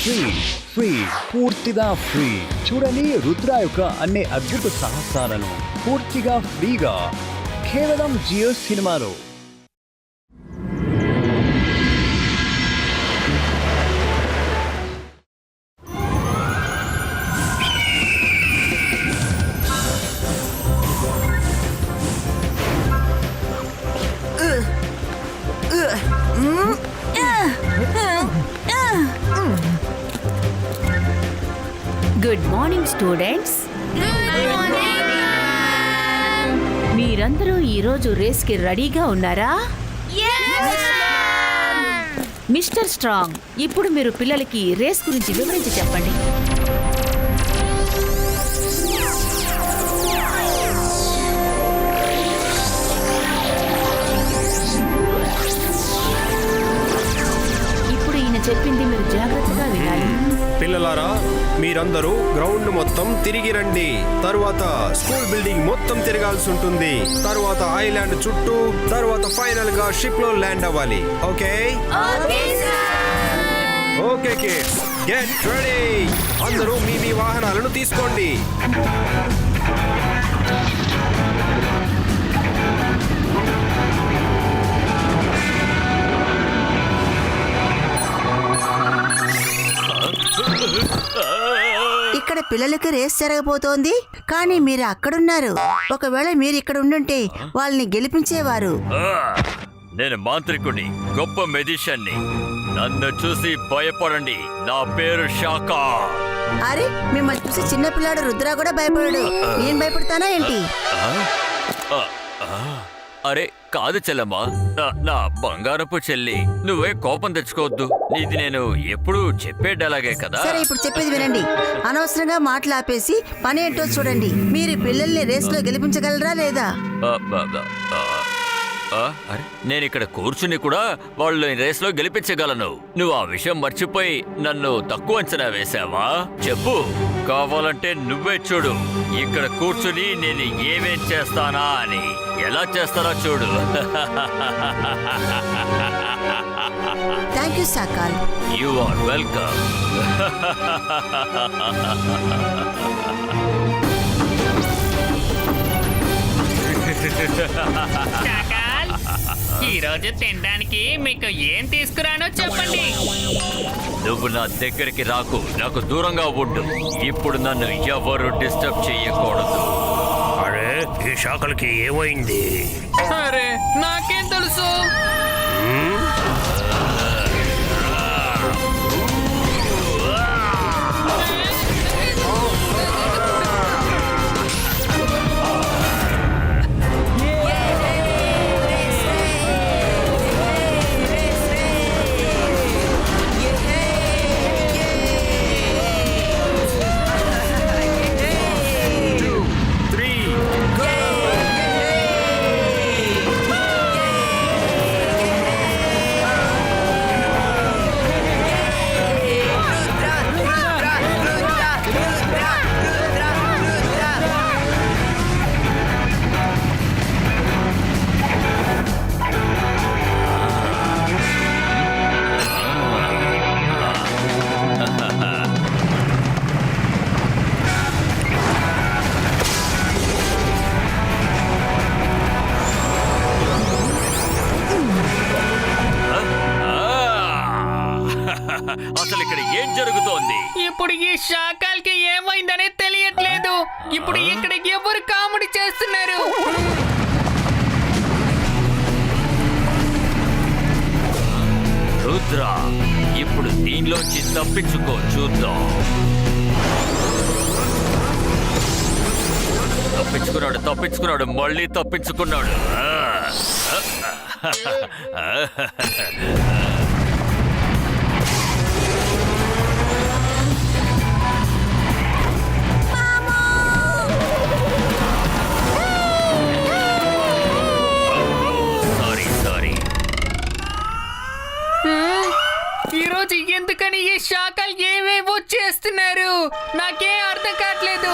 Free పూర్తిగా free. చూడండి రుద్ర యొక్క అన్ని అద్భుత సాహసాలను పూర్తిగా ఫ్రీగా కేవలం జియో సినిమాలో. Good morning students. మీరందరూ ఈరోజు రేస్కి రెడీగా ఉన్నారా? మిస్టర్ స్ట్రాంగ్, ఇప్పుడు మీరు పిల్లలకి రేస్ గురించి వివరించి చెప్పండి. ఇప్పుడు ఈయన చెప్పింది మీరు జాగ్రత్తగా వినాలి. పిల్లలారా, మీరందరూ గ్రౌండ్ మొత్తం తిరిగి రండి. తరువాత స్కూల్ బిల్డింగ్ మొత్తం తిరగాల్సి ఉంటుంది. తరువాత ఐలాండ్ చుట్టూ, తరువాత ఫైనల్ గా షిప్ లో ల్యాండ్ అవ్వాలి. Okay okay kids, get ready. అందరూ మీ మీ వాహనాలను తీసుకోండి. ఇక్కడ పిల్లలకి రేస్ జరగబోతోంది, కానీ మీరు అక్కడున్నారు. ఒకవేళ మీరు ఇక్కడ ఉండుంటే వాళ్ళని గెలిపించేవారు. నేను మాంత్రికుడిని, గొప్ప మెజిషియన్ని. నన్ను చూసి భయపడండి. నా పేరు షాకా. అరే, మిమ్మల్ని చూసి చిన్నపిల్లాడు రుద్ర కూడా భయపడాడు. నేను భయపడతానా ఏంటి? అరే కాదు చెల్లమ్మా, నా బంగారపు చెల్లి, నువ్వే కోపం తెచ్చుకోవద్దు. ఇది నేను ఎప్పుడు చెప్పేటలాగే కదా. సరే, ఇప్పుడు చెప్పేది వినండి. అనవసరంగా మాటలు ఆపేసి పని ఏంటో చూడండి. మీరు పిల్లల్ని రేస్ లో గెలిపించగలరా లేదా? అరే నేను ఇక్కడ కూర్చుని కూడా వాళ్ళు రేస్లో గెలిపించగలను. నువ్వు ఆ విషయం మర్చిపోయి నన్ను తక్కువ అంచనా వేశావా? చెప్పు, కావాలంటే నువ్వే చూడు. ఇక్కడ కూర్చుని నేను ఏమేం చేస్తానా అని. ఎలా చేస్తానో చూడు. థ్యాంక్ యూ సాకాల్. You are welcome. ఈ రోజు తినడానికి మీకు ఏం తీసుకురానో చెప్పండి. నువ్వు నా దగ్గరికి రాకు, నాకు దూరంగా ఉండు. ఇప్పుడు నన్ను ఎవరు డిస్టర్బ్ చేయకూడదు. అరే, ఈ శాఖలకి ఏమైంది? అరే నాకేం తెలుసు. అసలు ఇక్కడ ఏం జరుగుతోంది? ఇప్పుడు ఈ శాఖలకి ఏమైందనే తెలియట్లేదు. ఇప్పుడు ఇక్కడ ఎవరు కామెడీ చేస్తున్నారు? రుద్ర, ఇప్పుడు దీనిలోంచి తప్పించుకో, చూద్దాం. తప్పించుకున్నాడు, మళ్ళీ తప్పించుకున్నాడు. ఈరోజు ఎందుకని ఈ శాఖలు ఏవేవో చేస్తున్నారు? నాకేం అర్థం కావట్లేదు.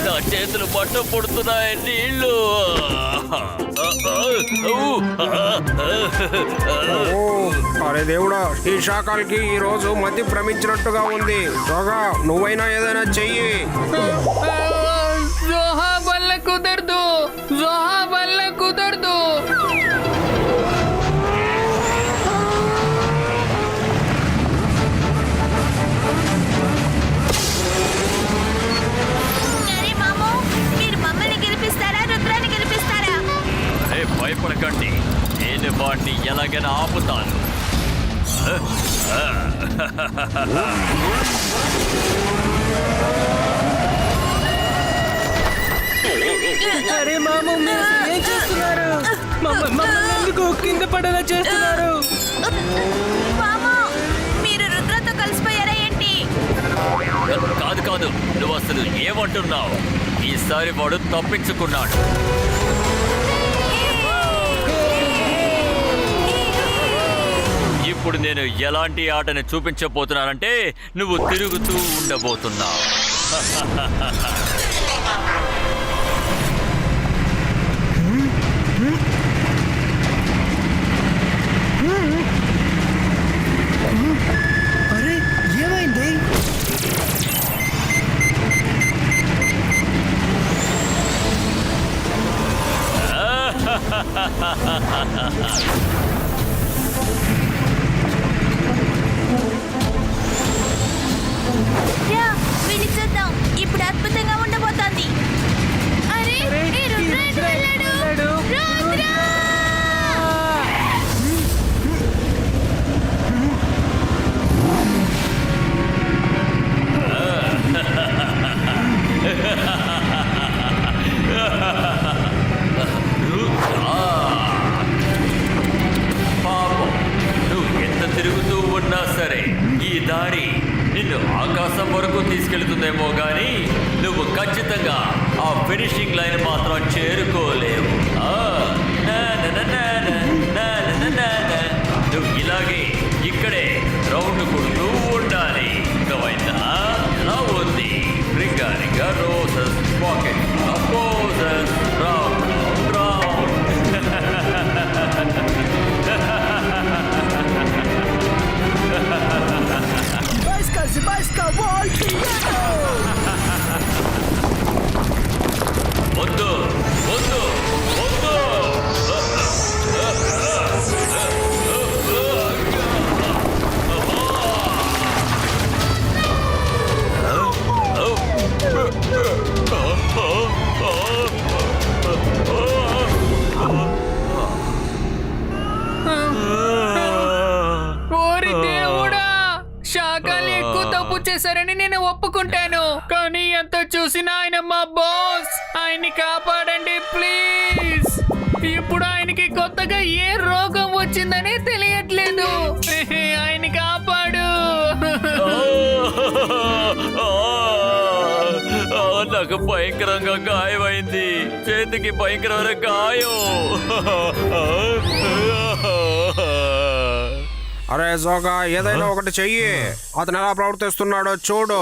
నా చేతులు పట్ట పడుతున్నాయి నీళ్ళు. అరే దేవుడా, ఈ శాఖలకి ఈ రోజు మతి భ్రమించినట్టుగా ఉంది. జోగా, నువ్వైనా ఏదైనా చెయ్యి. జోహా వల్ల కుదరదు, జోహా వల్ల కుదరదు. మీరు మమ్మల్ని గెలిపిస్తారా, రుద్రాన్ని గెలిపిస్తారా? భయపడకండి, నేను వాడిని ఎలాగైనా ఆపుతాను. అరే మాము, మీరు ఏం చేస్తున్నారు? మమ్మల్ని ఎందుకు కింద పడేలా చేస్తున్నారు? మీరు రుద్రతో కలిసిపోయారా ఏంటి? కాదు కాదు, నువ్వు అసలు ఏమంటున్నావు? ఈసారి వాడు తప్పించుకున్నాడు. ఇప్పుడు నేను ఎలాంటి ఆటని చూపించబోతున్నానంటే నువ్వు తిరుగుతూ ఉండబోతున్నావు. అరే ఏమైంది? వీడిని చూద్దాం, ఇప్పుడు అద్భుతంగా ఉండబోతోంది. అరే ఈ రుద్ర ఎటు వెళ్ళాడు? రుద్ర! పాపం, నువ్వు ఎంత తిరుగుతూ ఉన్నా సరే ఈ దారి నిన్ను ఆకాశం వరకు తీసుకెళ్తుందేమో గాని నువ్వు ఖచ్చితంగా ఆ ఫినిషింగ్ లైన్ మాత్రం చేరుకోలేవు. నువ్వు ఇలాగే ఇక్కడే రౌండ్ కొడుతూ ఉండాలి. ఇంకమైందా? ఎలా ఉంది? Ringa ringa roses, pocket posies, round round. వద్దు వద్దు వద్దు. ఓరి దేవుడా, శాఖలు ఎక్కువ తప్పు చేశారని నేను ఒప్పుకుంటాను, కానీ ఎంత చూసినా ఆయన మా బాస్. ఆయన్ని కాపాడండి ప్లీజ్. ఇప్పుడు ఆయనకి కొత్తగా ఏ రోగం వచ్చిందని తెలియట్లేదు. ఆయన్ని కాపాడు. నాకు భయంకరంగా గాయమైంది, చేతికి భయంకరమైన గాయం. అరే జోగా, ఏదైనా ఒకటి చెయ్యి. అతను ఎలా ప్రవర్తిస్తున్నాడో చూడు.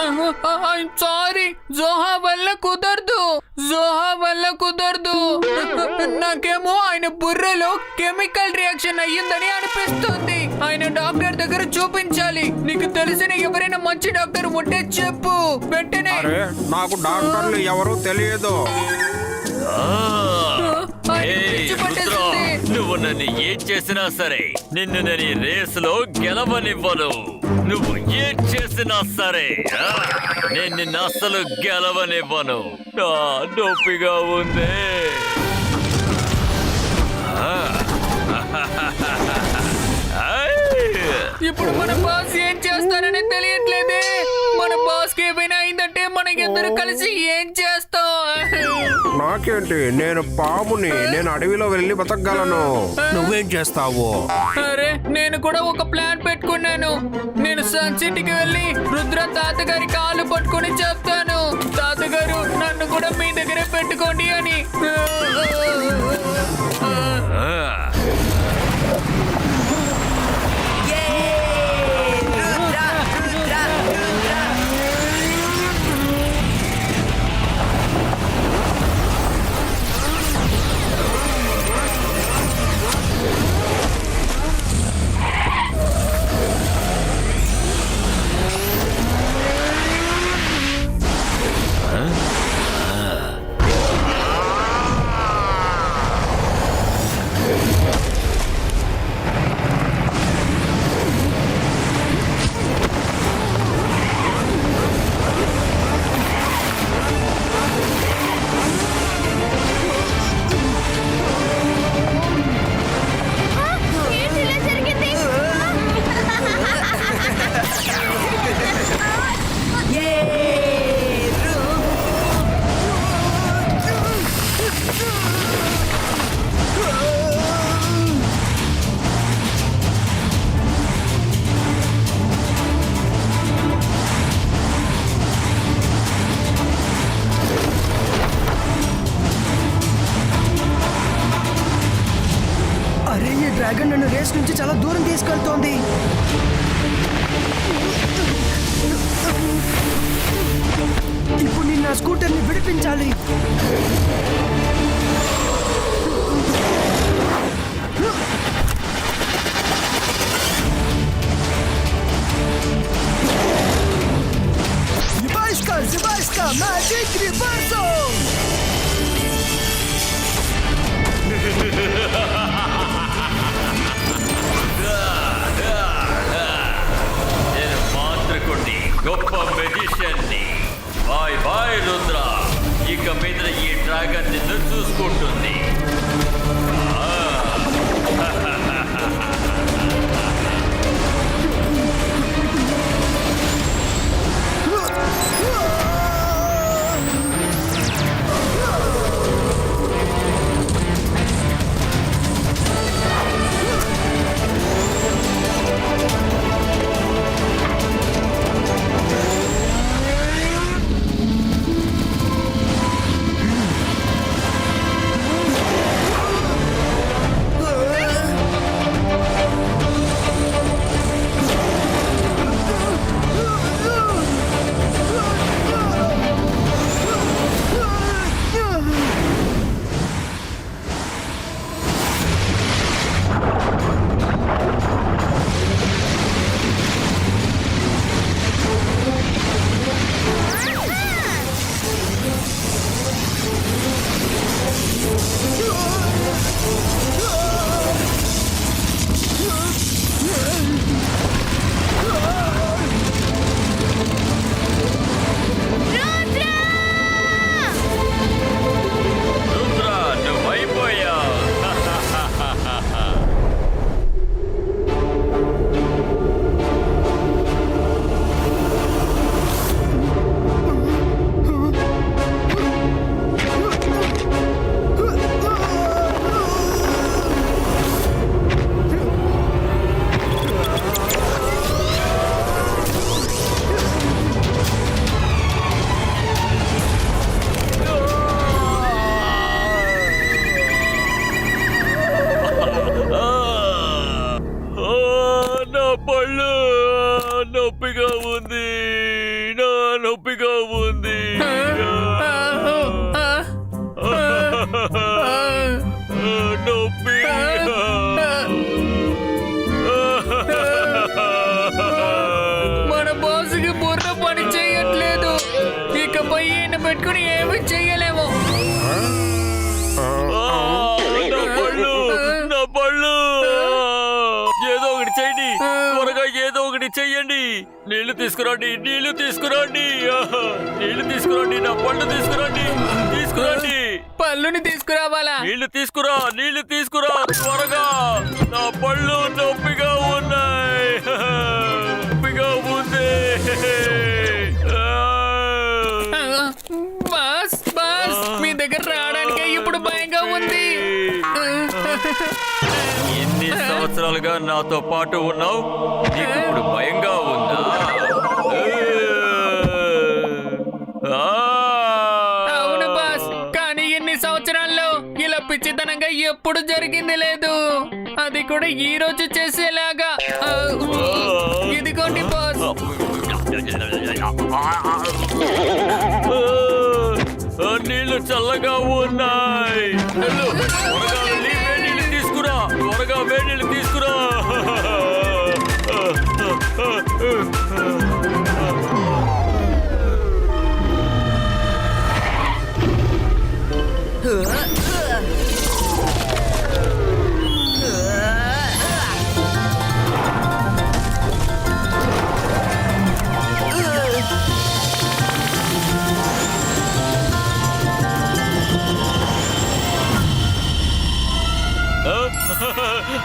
ఐఎమ్ సారీ, జోహా వల్ల కుదరదు, జోహా వల్ల కుదరదు. నాకేమో ఆయన బుర్రలో కెమికల్ రియాక్షన్ అయ్యిందని అనిపిస్తుంది. ఆయన డాక్టర్ దగ్గర చూపించాలి. నీకు తెలిసిన ఎవరైనా మంచి డాక్టర్ ఉంటే చెప్పు వెంటనే. అరే, నాకు డాక్టర్లు ఎవరు తెలియదు. నువ్వు నన్ను ఏం చేసినా సరే నిన్ను నేను ఈ రేసులో గెలవనివ్వను. నువ్వు ఏం చేసినా సరే నేను నిన్ను అస్సలు గెలవనివ్వను. నొప్పిగా ఉంది. ఇప్పుడు మన బాస్ ఏం చేస్తారని తెలియట్లేదే. మన బాస్ కి ఏమైనా అయిందంటే మనకిద్దరు కలిసి ఏం చేస్తాం? నాకేంటి, నేను పాముని, నేను అడవిలో వెళ్ళి బతకగలను. నువ్వేం చేస్తావు? అరే, నేను కూడా ఒక ప్లాన్ పెట్టుకున్నాను. నేను సన్ సిటీకి వెళ్ళి రుద్ర తాతగారి కాళ్ళు పట్టుకొని చెప్తాను, తాతగారు నన్ను కూడా మీ దగ్గరే పెట్టుకోండి అని. డ్రాగన్ నన్ను రేస్ నుంచి చాలా దూరం తీసుకెళ్తోంది. ఇప్పుడు నేను నా స్కూటర్ని విడిపించాలి. Zibajska, Magic Reversal! నేను మాంత్రికుణ్ణి, గొప్ప మెజిషియన్ని. Bye bye Rudra. ఇక మీద ఈ డ్రాగన్ నిన్ను చూసుకుంటుంది. నొప్పిగా ఉంది, నా నొప్పిగా ఉంది. నొప్పి. మన బాసుకి బుర్ర పని చేయట్లేదు. ఇకపై ఈయన పెట్టుకుని ఏమి చెయ్యలేము. నా పళ్ళు ఏదో ఒకటి చేయండి, త్వరగా ఏదో ఒకటి చెయ్యండి. నీళ్లు తీసుకురండి, నీళ్లు తీసుకురండి, నీళ్లు తీసుకురండి, నా పళ్ళు తీసుకురండి, తీసుకురండి. పళ్ళుని తీసుకురావాలా? నీళ్లు తీసుకురా, నీళ్లు తీసుకురా త్వరగా. నా పళ్ళు నొప్పిగా ఉన్నాయి, నొప్పిగా ఉంది. బాస్ బాస్, మీ దగ్గర రావడానికే ఇప్పుడు భయంగా ఉంది. ఎన్ని సంవత్సరాలుగా నాతో పాటు ఉన్నావు, నీకు ఇప్పుడు భయంగా ఉందా? అవును బాస్, కానీ ఎన్ని సంవత్సరాల్లో ఇలా పిచ్చితనంగా ఎప్పుడు జరిగింది లేదు. అది కూడా ఈ రోజు చేసేలాగా. ఇదిగోండి బాస్. నీళ్లు చల్లగా ఉన్నాయి. త్వరగా వెళ్ళి వేడి నీళ్ళు తీసుకురా, త్వరగా వేడి నీళ్ళు తీసుకురా.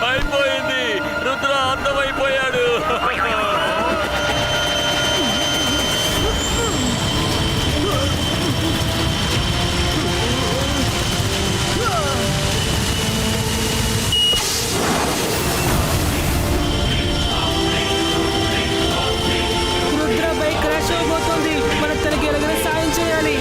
అయిపోయింది, రుద్ర అందమైపోయాడు. రుద్ర బైక్ క్రాష్ అయిపోతుంది. మనం తనకి ఎలాగైనా సాయం చేయాలి.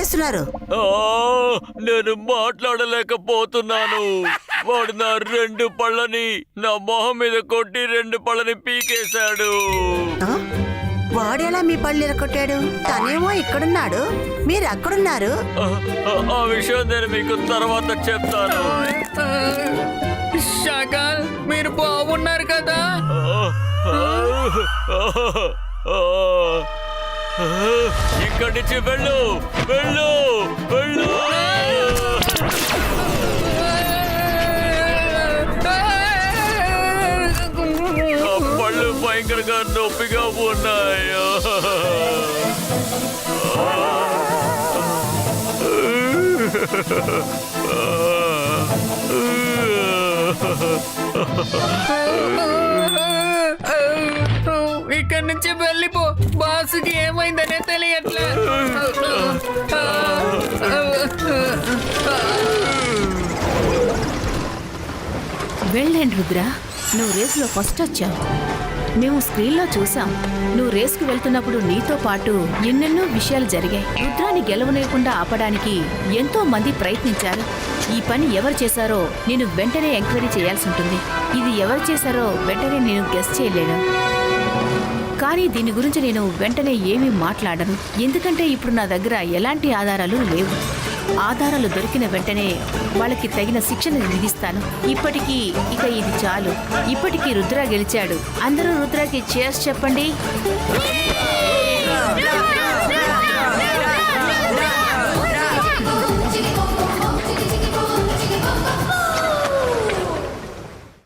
చేస్తున్నారు? నేను మాట్లాడలేకపోతున్నాను. వాడు నా 2 పళ్ళని నా మొహం మీద కొట్టి 2 పళ్ళని పీకేశాడు. ఆ? వాడెలా మీ పళ్ళు ఎరగొట్టాడు? తనేమో ఇక్కడున్నాడు, మీరు అక్కడున్నారు. ఆ విషయం నేను మీకు తర్వాత చెప్తాను. షాకాల్, మీరు బాగున్నారు కదా? ఇక్కడి నుంచి వెళ్ళు, వెళ్ళు, వెళ్ళు. ఆ పళ్ళు భయంకరంగా నొప్పిగా ఉన్నాయి. ఇక్కడి నుంచి వెళ్ళిపో. బాసుకి ఏమైందనే తెలియట్లే. వెళ్ళండి రుద్ర, నువ్వు రేసులో ఫస్ట్ వచ్చావు. మేము స్క్రీన్లో చూసాం. నువ్వు రేసుకు వెళ్తున్నప్పుడు నీతో పాటు ఎన్నెన్నో విషయాలు జరిగాయి. రుద్రాన్ని గెలవలేకుండా ఆపడానికి ఎంతో మంది ప్రయత్నించారు. ఈ పని ఎవరు చేశారో నేను వెంటనే ఎంక్వైరీ చేయాల్సి ఉంటుంది. ఇది ఎవరు చేశారో వెంటనే నేను గెస్ చేయలేను. కానీ దీని గురించి నేను వెంటనే ఏమీ మాట్లాడను, ఎందుకంటే ఇప్పుడు నా దగ్గర ఎలాంటి ఆధారాలు లేవు. ఆధారాలు దొరికిన వెంటనే వాళ్ళకి తగిన శిక్షణ విధిస్తాను. ఇప్పటికీ ఇక ఇది చాలు. ఇప్పటికీ రుద్ర గెలిచాడు. అందరూ రుద్రకి చేర్స్ చెప్పండి.